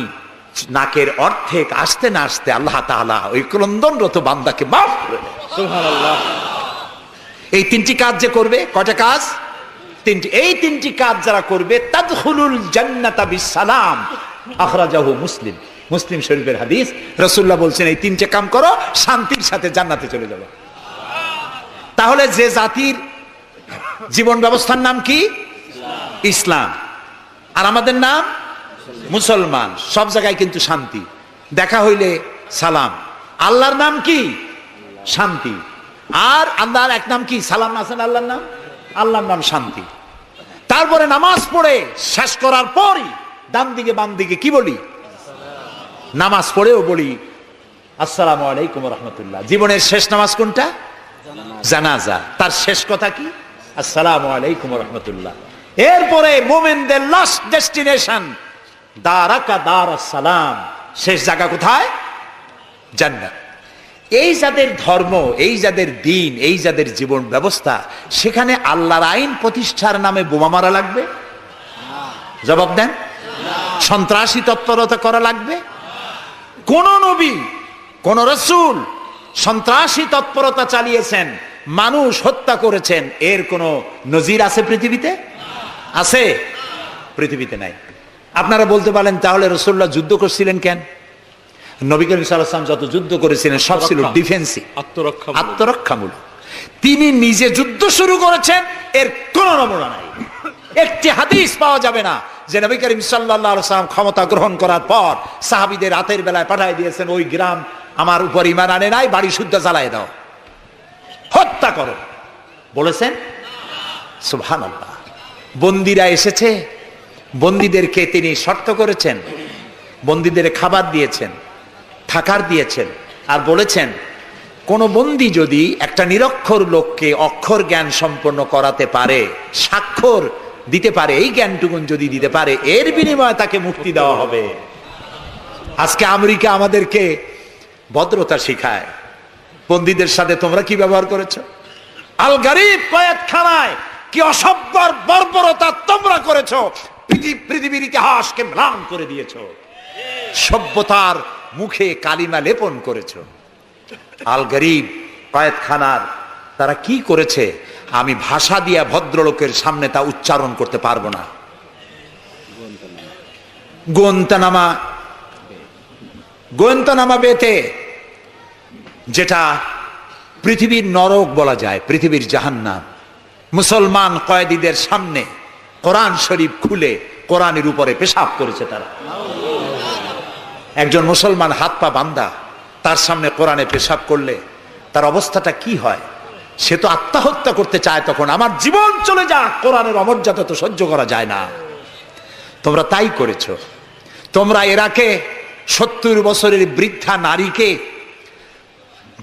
[SPEAKER 1] নাকের অর্ধেক আসতে না আসতে আল্লাহ তাআলা ওই ক্রন্দনরত বান্দাকে মাফ করে দেন।
[SPEAKER 2] সুবহানাল্লাহ।
[SPEAKER 1] এই তিনটি কাজ যে করবে, কয়টা কাজ? তিনটি। এই তিনটি কাজ যারা করবে তাদখুলুল জান্নাতা বিসসালাম, আখরাজাহু মুসলিম। মুসলিম শরীফের হাদিস। রাসূলুল্লাহ বলছেন এই তিনটে কাম করো, শান্তির সাথে জান্নাতে চলে যাবে। তাহলে যে জাতির জীবন ব্যবস্থার নাম কি? ইসলাম। আর আমাদের নাম মুসলমান। সব জায়গায় কিন্তু শান্তি, দেখা হইলে সালাম। আল্লাহর নাম কি? শান্তি। আর আল্লাহর এক নাম কি? সালাম আছেন আল্লাহর নাম, আল্লাহর নাম শান্তি। তারপরে নামাজ পড়ে শেষ করার পরই ডান দিকে বাম দিকে কি বলি? নামাজ পড়েও বলি আসসালামু আলাইকুম ওয়া রাহমাতুল্লাহ। জীবনের শেষ নামাজ কোনটা? জানাজা। তার শেষ কথা কি? আসসালামু আলাইকুম ওয়া রাহমাতুল্লাহ। এরপরে মুমিনদের লাস্ট ডেস্টিনেশন দারাকা দারাস সালাম, শেষ জায়গা কোথায়? জান্নাত। এই যাদের ধর্ম, এই যাদের দিন, এই যাদের জীবন ব্যবস্থা, সেখানে আল্লাহর আইন প্রতিষ্ঠার নামে বোমা মারা লাগবে? জবাব দেন। সন্ত্রাসী তৎপরতা করা লাগবে? কোন নবী, কোন রাসূল সন্ত্রাসী তৎপরতা চালিয়েছেন, মানুষ হত্যা করেছেন, এর কোন নজির আছে পৃথিবীতে? আছে? পৃথিবীতে নাই। আপনারা বলতে পারেন তাহলে রাসূলুল্লাহ যুদ্ধ করছিলেন কেন? নবী করিম সাল্লাল্লাহু আলাইহি ওয়াসাল্লাম যত যুদ্ধ করেছিলেন সব ছিল ডিফেন্সিভ, আত্মরক্ষামূলক। তিনি নিজে যুদ্ধ শুরু করেছেন, এর কোন নমুনা নাই। একটি হাদিস পাওয়া যাবে না যে নবী করিম সাল্লাল্লাহু আলাইহি ওয়াসাল্লাম ক্ষমতা গ্রহণ করার পর সাহাবীদের রাতের বেলায় পাঠিয়ে দিয়েছেন, ওই গ্রাম আমার উপর ঈমান আনে নাই, বাড়ি শুদ্ধ জ্বালায় দাও, হত্যা করো, বলেছেন? সুবহানাল্লাহ। বন্দীরা এসেছে, বন্দীদেরকে তিনি শর্ত করেছেন, বন্দীদের খাবার দিয়েছেন, থাকার দিয়েছেন, আর বলেছেন কোন বন্দী যদি একটা নিরক্ষর লোককে অক্ষর জ্ঞান সম্পন্ন করাতে পারে, স্বাক্ষর দিতে পারে, এই জ্ঞানটুকুন যদি দিতে পারে, এর বিনিময়ে তাকে মুক্তি দেওয়া হবে। আজকে আমেরিকা আমাদেরকে ভদ্রতা শিখায়, বন্দীদের সাথে তোমরা কি ব্যবহার করেছো? আল গারিব কয়েদখানায় কি অসভ্য বর্বরতা তোমরা করেছো, পৃথিবীর ইতিহাসকে ম্লান করে দিয়েছো, সভ্যতার মুখে কালিমা লেপন করেছো। আল গারিব কয়েদখানার তারা কি করেছে আমি ভাষা দিয়া ভদ্রলোকের সামনে তা উচ্চারণ করতে পারবো না। গোয়েন্তানামা বেতে, যেটা পৃথিবীর নরক বলা যায়, পৃথিবীর জাহান্নাম, মুসলমান কয়েদিদের সামনে কোরআন শরীফ খুলে কোরআনের উপরে পেশাব করেছে তারা। একজন মুসলমান হাত পা বান্ধা, তার সামনে কোরআনে পেশাব করলে তার অবস্থাটা কি হয়? সে তো আত্মহত্যা করতে চায়, তখন আমার জীবন চলে যাক, কোরআনের অমর্যাদা তো সহ্য করা যায় না। তোমরা তাই করেছো। তোমরা ইরাকে 70 বছরের বৃদ্ধা নারীকে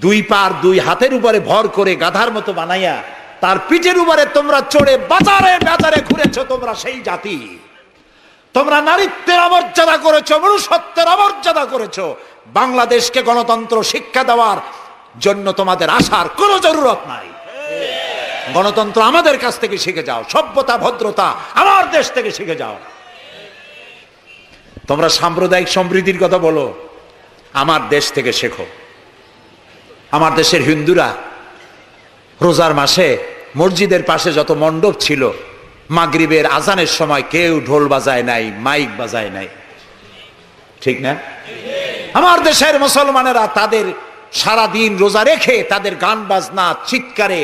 [SPEAKER 1] দুই পার দুই হাতের উপরে ভর করে গাধার মতো বানাইয়া তার পিঠের উপরে তোমরা চড়ে বাজারে বাজারে ঘুরেছো। তোমরা সেই জাতি, তোমরা নারীত্বের অমর্যাদা করেছো, মনুষ্যত্বের অমর্যাদা করেছো। বাংলাদেশকে গণতন্ত্র শিক্ষা দেওয়ার জন্য তোমাদের আসার কোনো জরুরত নাই। গণতন্ত্র আমাদের কাছ থেকে শিখে যাও, সভ্যতা ভদ্রতা আমার দেশ থেকে শিখে যাও। তোমরা সাম্প্রদায়িক সম্প্রীতির কথা বলো, আমার দেশ থেকে শেখো। আমার দেশের হিন্দুরা রোজার মাসে মসজিদের পাশে যত মণ্ডপ ছিল, মাগরিবের আজানের সময় কেউ ঢোল বাজায় নাই, মাইক বাজায় নাই, ঠিক না? আমার দেশের মুসলমানেরা তাদের সারা দিন রোজা রেখে তাদের গান বাজনা চিৎকারে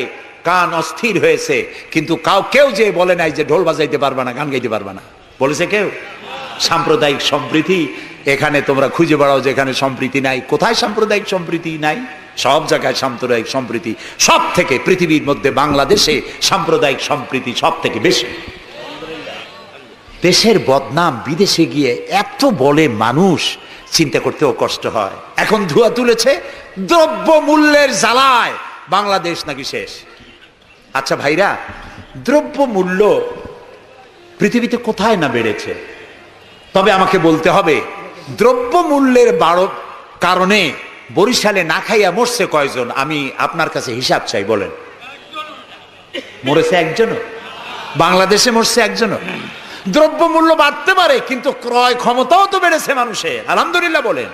[SPEAKER 1] কান অস্থির হয়েছে, কিন্তু কেউ যে বলে নাই যে ঢোল বাজাইতে পারবা না, গান গাইতে পারবা না, বলেছে কেউ? সাম্প্রদায়িক সম্প্রীতি এখানে তোমরা খুঁজে বেড়াও যেখানে সম্প্রীতি নাই। কোথায় সাম্প্রদায়িক সম্প্রীতি নাই? সব জায়গায় সাম্প্রদায়িক সম্প্রীতি। সব থেকে পৃথিবীর মধ্যে বাংলাদেশে সাম্প্রদায়িক সম্প্রীতি সব থেকে বেশি। দেশের বদনাম বিদেশে গিয়ে এত বলে মানুষ, চিন্তা করতেও কষ্ট হয়। এখন ধোঁয়া তুলেছে দ্রব্য মূল্যের জ্বালায় বাংলাদেশ নাকি শেষ। আচ্ছা ভাইরা, দ্রব্য মূল্য পৃথিবীতে কোথায় না বেড়েছে? তবে আমাকে বলতে হবে, দ্রব্য মূল্যের কারণে বরিশালে না খাইয়া মরছে কয়জন? আমি আপনার কাছে হিসাব চাই, বলেন। মরেছে একজনও? বাংলাদেশে মরছে একজনও? দ্রব্যমূল্য বাড়তে পারে, কিন্তু ক্রয় ক্ষমতাও তো বেড়েছে মানুষের, আলহামদুলিল্লাহ বলেন।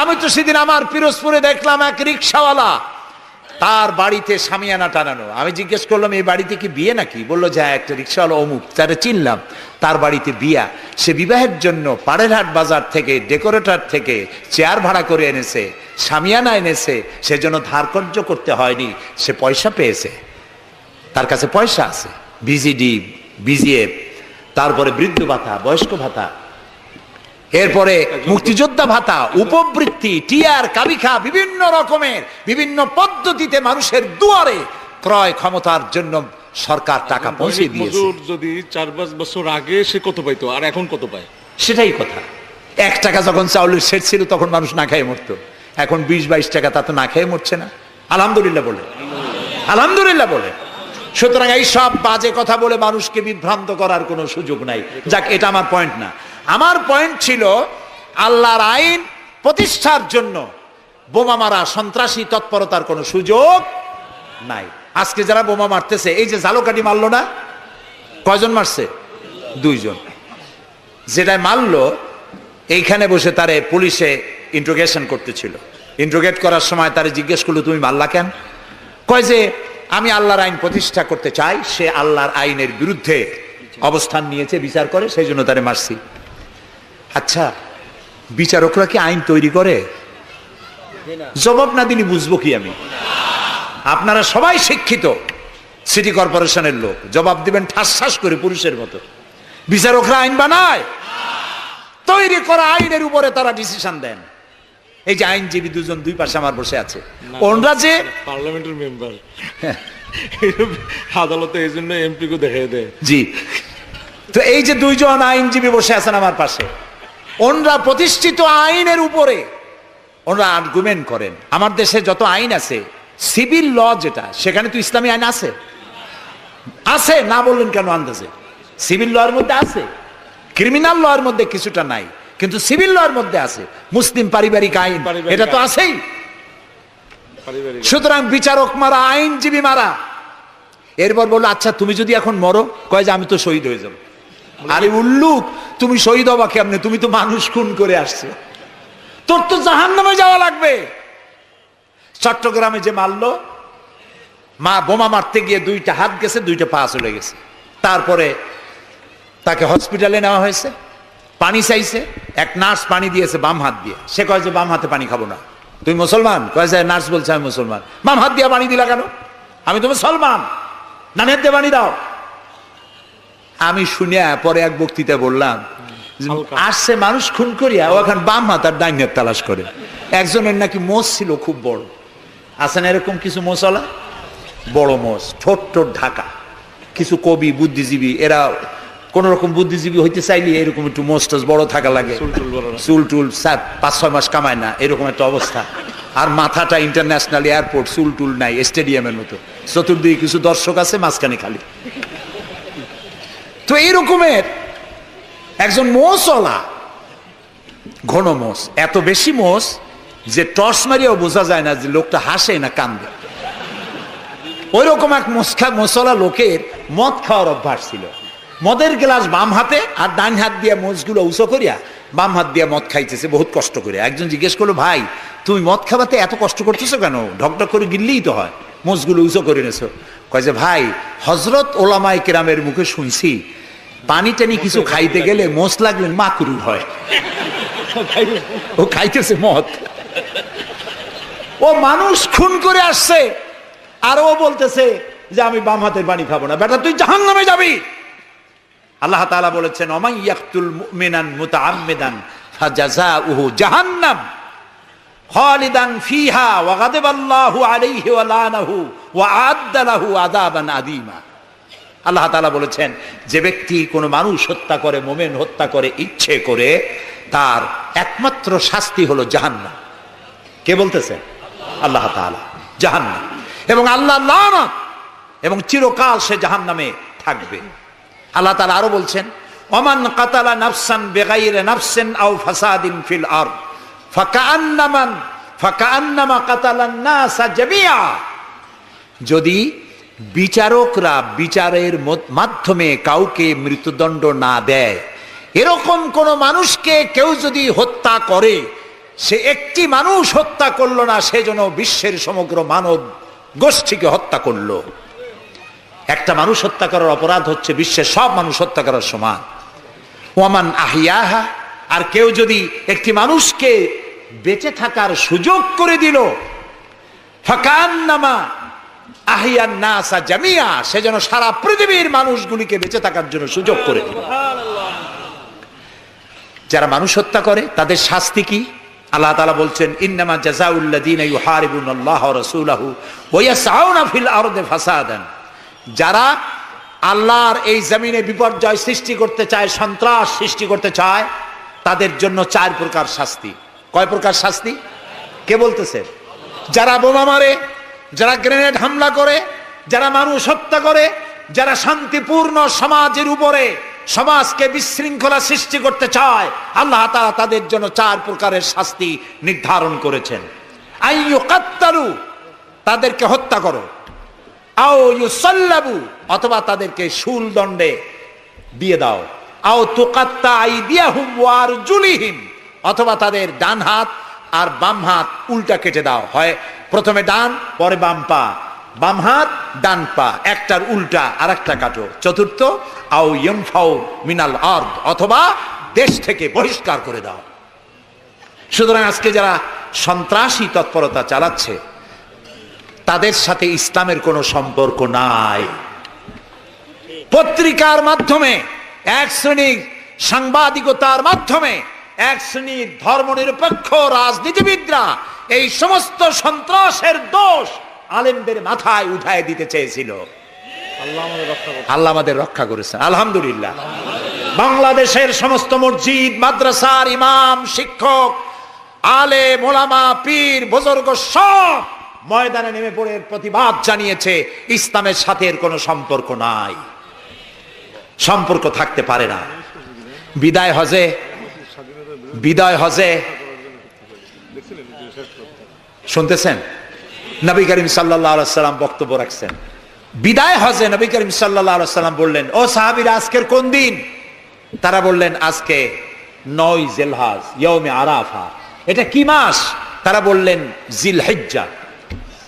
[SPEAKER 1] আমি তো সেদিন আমার পিরোজপুরে দেখলাম এক রিক্সাওয়ালা, তার বাড়িতে শামিয়ানা টানানো। আমি জিজ্ঞেস করলাম এই বাড়িতে কি বিয়ে নাকি? বললো যে একটা রিক্সাওয়ালা অমুক, তারা চিনলাম, তার বাড়িতে বিয়া। সে বিবাহের জন্য পাড়েরহাট বাজার থেকে, ডেকোরেটর থেকে চেয়ার ভাড়া করে এনেছে, শামিয়ানা এনেছে, সেজন্য ধার কর্য করতে হয়নি, সে পয়সা পেয়েছে, তার কাছে পয়সা আছে। বিজিডি, বিজিএফ, তারপরে বৃদ্ধ ভাতা, বয়স্ক ভাতা, এরপরে মুক্তিযোদ্ধা ভাতা, উপবৃত্তি, টিআর, কাবিখা, বিভিন্ন রকমের বিভিন্ন পদ্ধতিতে মানুষের দুয়ারে ক্রয় ক্ষমতার জন্য সরকার টাকা পৌঁছে দিয়েছে।
[SPEAKER 2] যদি 4-5 বছর আগে সে কত পাইতো আর এখন কত পায়?
[SPEAKER 1] সেটাই কথা। 1 টাকা যখন চাউলের সেট ছিল তখন মানুষ না খেয়ে মরতো, এখন 20-22 টাকা, তা তো না খেয়ে মরছে না, আলহামদুলিল্লাহ বলে, আলহামদুলিল্লাহ বলে। সুতরাং এই সব বাজে কথা বলে মানুষকে বিভ্রান্ত করার কোনো সুযোগ নাই। যাক, এটা আমার পয়েন্ট না। আমার পয়েন্ট ছিল আল্লাহর আইন প্রতিষ্ঠার জন্য বোমা মারা, সন্ত্রাসী তৎপরতার কোনো সুযোগ নাই। আজকে যারা বোমা মারতেছে, এই যে ঝালকাঠি মারলো না, কয়জন মারছে? 2 জন। যেটাই মারলো এইখানে বসে তারে পুলিশে ইন্ট্রোগেশন করতেছিল। ইন্ট্রোগেট করার সময় তারে জিজ্ঞেস করলো তুমি মারলা কেন? কয় যে আমি আল্লাহর আইন প্রতিষ্ঠা করতে চাই, সে আল্লাহর আইনের বিরুদ্ধে অবস্থান নিয়েছে, বিচার করে, সেই জন্য তারে মারছি। আচ্ছা, বিচারকরা কি আইন তৈরি করে? জবাব না দিলে বুঝবো কি আমি? আপনারা সবাই শিক্ষিত, সিটি কর্পোরেশনের লোক, জবাব দিবেন ঠাস ঠাস করে পুরুষের মতো। বিচারকরা আইন বানায়? তৈরি করা আইনের উপরে তারা ডিসিশন দেন। এই যে আইনজীবী 2 জন 2 পাশে আমার বসে আছে, ওনরা যে
[SPEAKER 2] পার্লামেন্টের মেম্বার, আদালতে এই জন্য এমপি কে দেখাই দেয়। জি,
[SPEAKER 1] তো এই যে 2 জন আইনজীবী বসে আছেন আমার পাশে, ওনরা প্রতিষ্ঠিত আইনের উপরে ওনরা আর্গুমেন্ট করেন। আমার দেশে যত আইন আছে, সিভিল ল যেটা, সেখানে তো ইসলামী আইন আছে, আছে না বললেন কেন আন্দাজে? সিভিল ল এর মধ্যে আছে, ক্রিমিনাল ল এর মধ্যে কিছুটা নাই, কিন্তু সিভিল ল এর মধ্যে আছে। মুসলিম পারিবারিক আইন, এটা তো আছেই। সুতরাং বিচারক মারা, আইনজীবী মারা। এরপর বললো আচ্ছা তুমি যদি এখন মরো, কয় যে আমি তো শহীদ হয়ে যাবো। আরে উল্লুক, তুমি শহীদ হবা কেমনে? তুমি তো মানুষ খুন করে আসছো, তোর তো জাহান্নামে যাওয়া লাগবে। চট্টগ্রামে যে মারলো, মা বোমা মারতে গিয়ে 2টা হাত গেছে, 2টা পা চলে গেছে। তারপরে তাকে হসপিটালে নেওয়া হয়েছে, পানি চাইছে, এক নার্স পানি দিয়েছে বাম হাত দিয়ে। সে কয় যে বাম হাতে পানি খাবো না। তুমি মুসলমান? কয় যে নার্স বলছে আমি মুসলমান। বাম হাত দিয়ে পানি দিলা কেন? আমি তো মুসলমান, ডান হাত দিয়ে পানি দাও। আমি শুনিয়া পরে এক বক্তৃতা বললাম, আসছে মানুষ খুন করিয়া, ও এখন বাম হাত আর ডাইন হাত তালাশ করে। একজনের নাকি মোষ ছিল খুব বড়, আছেন এরকম কিছু মোষওয়ালা, বড় মোষ, ঠোঁট ঢাকা। কিছু কবি, বুদ্ধিজীবী, এরা কোন রকম বুদ্ধিজীবী হইতে চাইলে এরকম একটু মোষ টোষ বড় থাকা লাগে, চুল টুল 5-6 মাস কামায় না, এরকম একটা অবস্থা। আর মাথাটা ইন্টারন্যাশনাল এয়ারপোর্ট, চুল টুল নাই, স্টেডিয়ামের মতো, চতুর্দিকে কিছু দর্শক আছে, মাঝখানে খালি। তো এইরকমের একজন মোষওয়ালা, ঘন মোষ, এত বেশি মোষ যে টর্চ মারিয়াও বোঝা যায় না যে লোকটা হাসে না কান্দে। ওই রকম এক মোষওয়ালা লোকের মদ খাওয়ার অভ্যাস ছিল। মদের গ্লাস বাম হাতে, আর ডান হাত দিয়ে মোষগুলো উঁচু করিয়া বাম হাত দিয়ে মদ খাইতেছে বহুত কষ্ট করে। একজন জিজ্ঞেস করলো, ভাই তুমি মদ খাওয়াতে এত কষ্ট করতেছো কেন? ঢকঢক করে গিললেই তো হয়, মোষগুলো উঁচু করে নেছো। কয় যে ভাই, হজরত ওলামায়ে কেরামের মুখে শুনছি পানি টানি কিছু খাইতে গেলে মোষ লাগলে মাকরু হয়। ও খাইতেছে মদ, ও মানুষ খুন করে আসছে, আর ও বলতেছে যে আমি বাম হাতের পানি খাবো না। বেটা তুই জাহান্নামে যাবি। আল্লাহ তাআলা বলেছেন, ওমাই ইয়াকতুল মুমিনান মুতাআম্মিদান ফাজাযাউহু জাহান্নাম খালিদান ফিহা ওয়া গাদাবাল্লাহু আলাইহি ওয়া লানাহু ওয়া আ'আদ্দা লাহু আযাবান আযীমা। আল্লাহ তাআলা বলেছেন, যে ব্যক্তি কোনো মানুষ হত্যা করে, মুমিন হত্যা করে ইচ্ছে করে, তার একমাত্র শাস্তি হলো জাহান্নাম। কে বলতেছে? আল্লাহ তাআলা। জাহান্নাম, এবং আল্লাহ লানত, এবং চিরকাল সে জাহান্নামে থাকবে। আল্লাহ তাআলা আরো বলছেন, ওমান কাতালা নাফসান বিগাইরি নাফসিন আও ফাসাদিন ফিল আরদ ফাকান্নামা কাতালান নাসা জামিআ। যদি বিচারকরা বিচারের মাধ্যমে কাউকে মৃত্যুদণ্ড না দেয়, এরকম কোন মানুষকে কেউ যদি হত্যা করে, সে একটি মানুষ হত্যা করলো না, সেজন্য বিশ্বের সমগ্র মানব গোষ্ঠীকে হত্যা করলো। একটা মানুষ হত্যা করার অপরাধ হচ্ছে বিশ্বের সব মানুষ হত্যা করার সমান। ওয়ামান আহিয়াহা, আর কেউ যদি একটি মানুষকে বেঁচে থাকার সুযোগ করে দিল, ফাকান্নামা আহিয়ান নাসা জামিয়া, সেজন্য সারা পৃথিবীর মানুষগুলিকে বেঁচে থাকার জন্য সুযোগ করে দিল। যারা মানুষ হত্যা করে তাদের শাস্তি কি? আল্লাহ তাআলা বলছেন, ইন্নামা জাযাউল্লাযীনা ইউহারিবুনাল্লাহা ওয়া রাসূলাহু ওয়া ইয়াসআউনা ফিল আরদি ফাসাদান, যারা আল্লাহর এই জমিনে বিপর্যয় সৃষ্টি করতে চায়, সন্ত্রাস সৃষ্টি করতে চায়, তাদের জন্য 4 প্রকার শাস্তি। কয় প্রকার শাস্তি? কে বলতেছে? যারা বোমা মারে, যারা গ্রেনেড হামলা করে, যারা মানুষ হত্যা করে, যারা শান্তিপূর্ণ সমাজের উপরে সমাজকে বিশৃঙ্খলা সৃষ্টি করতে চায়, আল্লাহ তাআলা তাদের জন্য 4 প্রকারের শাস্তি নির্ধারণ করেছেন। আইয়ুকাত্তালু, তাদেরকে হত্যা করো, আও ইউসাল্লাবু, অথবা তাদেরকে শুল দণ্ডে দিয়ে দাও, আও তুকাত্তা আইদিয়াহুম ওয়া আরজুলিহিম, অথবা তাদের ডান হাত আর বাম হাত উল্টা কেটে দাও, হয় প্রথমে ডান পরে বাম পা, বাম হাত ডান পা, একটার উল্টা আর একটা কাটো। চতুর্থ, আও ইয়ানফাউ মিনাল আরদ, অথবা দেশ থেকে বহিষ্কার করে দাও। সুতরাং আজকে যারা সন্ত্রাসী তৎপরতা চালাচ্ছে, তাদের সাথে ইসলামের কোনো সম্পর্ক নাই। পত্রিকার মাধ্যমে, এক শ্রেণীর সাংবাদিকতার মাধ্যমে, এক শ্রেণীর ধর্মনিরপেক্ষ রাজনীতিবিদরা এই সমস্ত সন্ত্রাসের দোষ আলেমদের মাথায় উঠায় দিতে চেয়েছিল। আল্লাহ আমাদের রক্ষা করেছেন, আলহামদুলিল্লাহ। বাংলাদেশের সমস্ত মসজিদ, মাদ্রাসার ইমাম, শিক্ষক, আলেম, ওলামা, পীর, বুজুর্গ সব ময়দানে নেমে পড়ে প্রতিবাদ জানিয়েছে, ইসলামের সাথে এর কোনো সম্পর্ক নাই, সম্পর্ক থাকতে পারে না। বিদায় হজে শুনতেছেন, নবী করিম সাল্লাল্লাহু আলাইহি ওয়াসাল্লাম বক্তব্য রাখছেন। বিদায় হজে নবী করিম সাল্লাল্লাহু আলাইহি ওয়াসাল্লাম বললেন, ও সাহাবীরা, আজকের কোন দিন? তারা বললেন, আজকে 9 জিলহজ, ইয়াউমে আরাফা। এটা কি মাস? তারা বললেন, জিলহিজ্জা,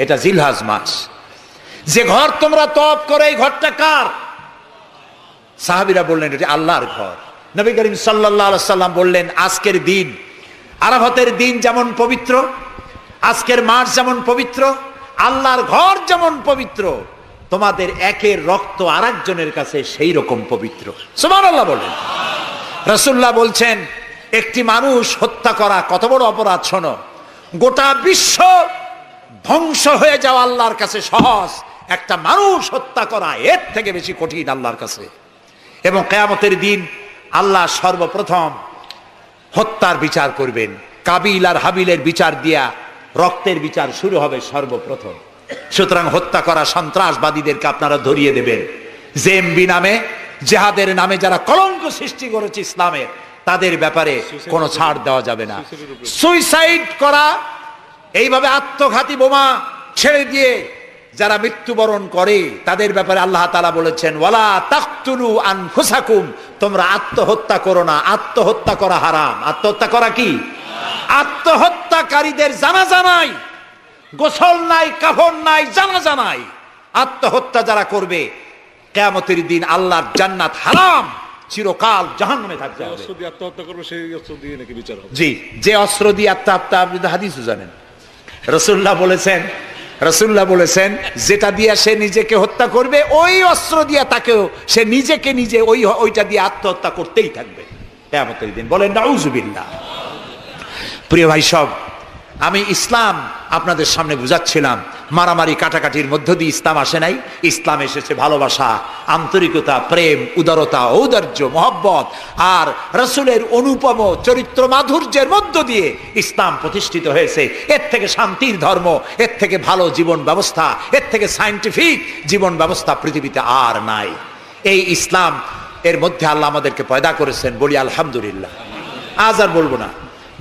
[SPEAKER 1] এটা জিলহজ মাস। যে ঘর তোমরা তওয়াফ করো, এই ঘরটা কার? সাহাবীরা বললেন, এটা আল্লাহর ঘর। নবী করিম সাল্লাল্লাহু আলাইহি ওয়াসাল্লাম বললেন, আজকের দিন, আরাফাতের দিন যেমন পবিত্র, আজকের মাস যেমন পবিত্র, আল্লাহর ঘর যেমন পবিত্র, তোমাদের একের রক্ত আরেকজনের কাছে সেই রকম পবিত্র। সুবহানাল্লাহ বলেন। রাসূলুল্লাহ বলছেন, একটি মানুষ হত্যা করা কত বড় অপরাধ শোনো। গোটা বিশ্ব ধ্বংস হয়ে যাওয়া আল্লাহর কাছে সহজ, একটা মানুষ হত্যা করা এর থেকে বেশি কঠিন আল্লাহর কাছে। এবং কিয়ামতের দিন আল্লাহ সর্বপ্রথম হত্যার বিচার করবেন। কাবিল আর হাবিলের বিচার দিয়া রক্তের বিচার শুরু হবে সর্বপ্রথম। সুতরাং হত্যা করা সন্ত্রাসবাদীদেরকে আপনারা ধরিয়ে দেবেন। জেএমবি নামে, জেহাদের নামে যারা কলঙ্ক সৃষ্টি করেছে ইসলামের, তাদের ব্যাপারে কোনো ছাড় দেওয়া যাবে না। সুইসাইড করা, এইভাবে আত্মঘাতী বোমা ছেড়ে দিয়ে যারা মৃত্যুবরণ করে, তাদের ব্যাপারে আল্লাহ তাআলা বলেছেন, ওয়ালা তাকতুলু আনফুসাকুম, তোমরা আত্মহত্যা করো না। আত্মহত্যা করা হারাম। আত্মহত্যা করা কি? আত্মহত্যাকারীদের জানাজা নাই, গোসল নাই, কাফন নাই, জানাজা নাই। আত্মহত্যা যারা করবে, কিয়ামতের দিন আল্লাহর জান্নাত হারাম, চিরকাল জাহান্নামে থাকতে হবে।
[SPEAKER 2] অস্ত্র দিয়ে আত্মহত্যা করবে, সেই অস্ত্র দিয়ে নাকি বিচার হবে? জি,
[SPEAKER 1] যে অস্ত্র দিয়ে আত্মহত্যা, আপনি তো হাদিসও জানেন, রাসূলুল্লাহ বলেছেন যেটা দিয়ে সে নিজেকে হত্যা করবে, ওই অস্ত্র দিয়ে তাকেও সে নিজেকে নিজে ওইটা দিয়ে আত্মহত্যা করতেই থাকবে কিয়ামতের দিন। বলেন নাউযুবিল্লাহ। প্রিয় ভাই সব, আমি ইসলাম আপনাদের সামনে বুঝাচ্ছিলাম। মারামারি কাটাকাটির মধ্য দিয়ে ইসলাম আসে নাই। ইসলাম এসেছে ভালোবাসা, আন্তরিকতা, প্রেম, উদারতা, ঔদার্য, মহব্বত আর রাসূলের অনুপম চরিত্র মাধুর্যের মধ্য দিয়ে ইসলাম প্রতিষ্ঠিত হয়েছে। এর থেকে শান্তির ধর্ম, এর থেকে ভালো জীবন ব্যবস্থা, এর থেকে সায়েন্টিফিক জীবন ব্যবস্থা পৃথিবীতে আর নাই। এই ইসলাম এর মধ্যে আল্লাহ আমাদেরকে পয়দা করেছেন, বলি আলহামদুলিল্লাহ। আজ আর বলবো না,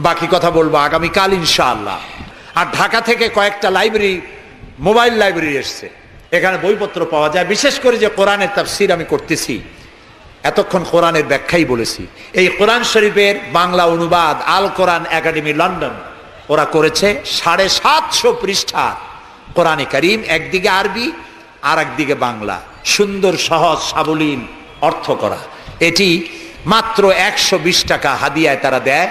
[SPEAKER 1] বাকি কথা বলবো আগামীকাল ইনশাআল্লাহ। আর ঢাকা থেকে কয়েকটা লাইব্রেরি, মোবাইল লাইব্রেরি এসছে। এখানে বইপত্র পাওয়া যায়। বিশেষ করে যে কোরআনের তাফসীর আমি করতেছি, এতক্ষণ কোরআনের ব্যাখ্যাই বলেছি। এই কোরআন শরীফের বাংলা অনুবাদ আল কোরআন একাডেমি লন্ডন ওরা করেছে 750 পৃষ্ঠা কোরআনে কারীম, একদিকে আরবি আর একদিকে বাংলা, সুন্দর সহজ সাবলীল অর্থ করা। এটি মাত্র 120 টাকা হাদিয়ায় তারা দেয়।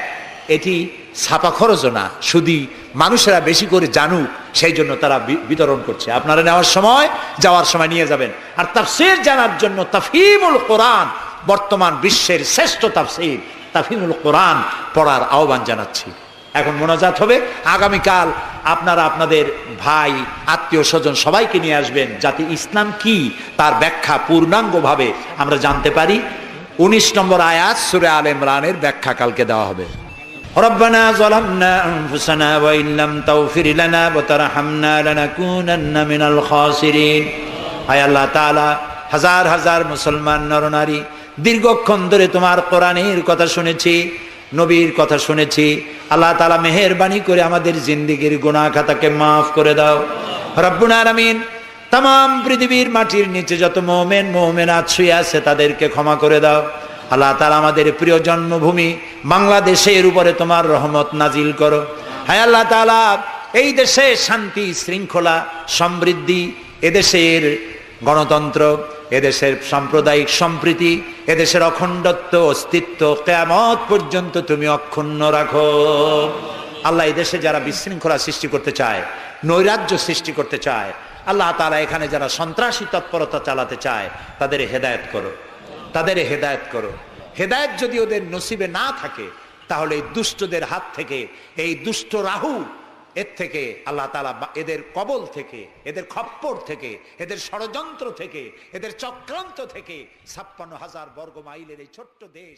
[SPEAKER 1] এটি ছাপা খরচও না, শুধু মানুষেরা বেশি করে জানুক সেই জন্য তারা বিতরণ করছে। আপনারা নেওয়ার সময়, যাওয়ার সময় নিয়ে যাবেন। আর তাফসীর জানার জন্য তাফহিমুল কোরআন, বর্তমান বিশ্বের শ্রেষ্ঠ তাফসীর তাফহিমুল কোরআন পড়ার আহ্বান জানাচ্ছি। এখন মোনাজাত হবে। আগামীকাল আপনারা আপনাদের ভাই, আত্মীয় স্বজন সবাইকে নিয়ে আসবেন, যাতে ইসলাম কি তার ব্যাখ্যা পূর্ণাঙ্গভাবে আমরা জানতে পারি। 19 নম্বর আয়াত সূরা আলে ইমরানের ব্যাখ্যা কালকে দেওয়া হবে। রব্বানা যালামনা আনফুসানা ওয়া ইল্লাম তাগফির লানা ওয়া তারহামনা লানাকুনান্না মিনাল খাসিরিন। হায় আল্লাহ তাআলা, হাজার হাজার মুসলমান নরনারী দীর্ঘক্ষণ ধরে তোমার কোরআনের কথা শুনেছি, নবীর কথা শুনেছি। আল্লাহ তাআলা মেহেরবানি করে আমাদের জিন্দেগির গুনাহ খাতাকে মাফ করে দাও রব্বুল আলামিন। তাম পৃথিবীর মাটির নিচে যত মুমিন মুমিনাত শুয়ে আছে তাদেরকে ক্ষমা করে দাও। আল্লাহ তাআলা আমাদের প্রিয় জন্মভূমি বাংলাদেশের উপরে তোমার রহমত নাজিল করো। হায় আল্লাহ তাআলা, এই দেশে শান্তি, শৃঙ্খলা, সমৃদ্ধি, এদেশের গণতন্ত্র, এদেশের সাম্প্রদায়িক সম্প্রীতি, এদেশের অখণ্ডত্ব, অস্তিত্ব কিয়ামত পর্যন্ত তুমি অক্ষুণ্ণ রাখো। আল্লাহ, এই দেশে যারা বিশৃঙ্খলা সৃষ্টি করতে চায়, নৈরাজ্য সৃষ্টি করতে চায়, আল্লাহ তাআলা এখানে যারা সন্ত্রাসী তৎপরতা চালাতে চায় তাদের হেদায়েত করো, তাদের হেদায়েত করো। হেদায়েত যদি ওদের নসিবে না থাকে তাহলে এই দুষ্টদের হাত থেকে, এই দুষ্ট রাহু এর থেকে আল্লাহ তাআলা এদের কবল থেকে, এদের খপ্পর থেকে, এদের ষড়যন্ত্র থেকে, এদের চক্রান্ত থেকে 56,000 বর্গ মাইলের এই ছোট্ট দেশ